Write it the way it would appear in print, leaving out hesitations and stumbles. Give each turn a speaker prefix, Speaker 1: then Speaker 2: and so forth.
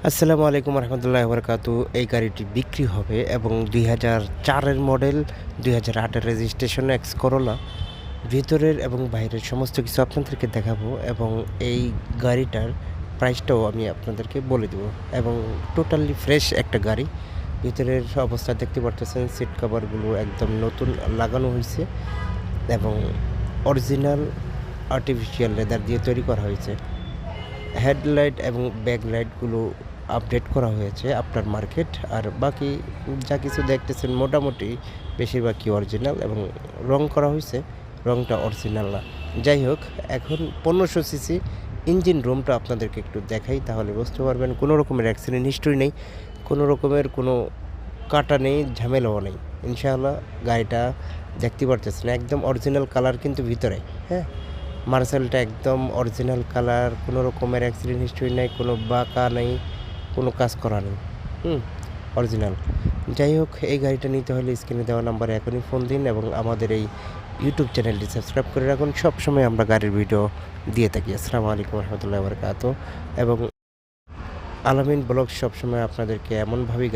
Speaker 1: আসসালামু আলাইকুম রহমতুল্লাহি বারাকাতু। এই গাড়িটি বিক্রি হবে এবং ২০০৪ এর মডেল, ২০০৮ এর রেজিস্ট্রেশন এক্স করোলা। ভিতরের এবং বাইরের সমস্ত কিছু আপনাদেরকে দেখাবো এবং এই গাড়িটার প্রাইসটাও আমি আপনাদেরকে বলে দেবো এবং টোটালি ফ্রেশ একটা গাড়ি। ভিতরের অবস্থা দেখতে পারতেছেন, সিট কভারগুলো একদম নতুন লাগানো হয়েছে এবং অরিজিনাল আর্টিফিশিয়াল লেদার দিয়ে তৈরি করা হয়েছে। হেডলাইট এবং ব্যাকলাইটগুলো আপডেট করা হয়েছে আপনার মার্কেট। আর বাকি যা কিছু দেখতেছেন মোটামুটি বেশিরভাগই অরিজিনাল এবং রং করা হয়েছে, রংটা অরিজিনাল না। যাই হোক, এখন 1500 সিসি ইঞ্জিন রুমটা আপনাদেরকে একটু দেখাই, তাহলে বুঝতে পারবেন। কোনো রকমের অ্যাক্সিডেন্ট হিস্ট্রি নেই, কোনো রকমের কোনো কাটা নেই, ঝামেলাও নেই ইনশাআল্লাহ। গাড়িটা দেখতে পারতেছেন একদম অরিজিনাল কালার কিন্তু ভিতরে, হ্যাঁ। মার্সেলটা একদম অরিজিনাল কালার, কোনো রকমের অ্যাক্সিডেন্ট হিস্ট্রি নেই, কোনো বাঁকা নেই, কোনো কাজ করা নেই, অরিজিনাল। যাই হোক, এই গাড়িটা নিতে হলে স্ক্রিনে দেওয়া নাম্বারে এখনই ফোন দিন এবং আমাদের এই ইউটিউব চ্যানেলটি সাবস্ক্রাইব করে রাখুন। সবসময় আমরা গাড়ির ভিডিও দিয়ে থাকি। আসসালামু আলাইকুম রহমতুল্লাহ বরকাত। এবং আলামিন ব্লগ সবসময় আপনাদেরকে এমনভাবেই গাড়ি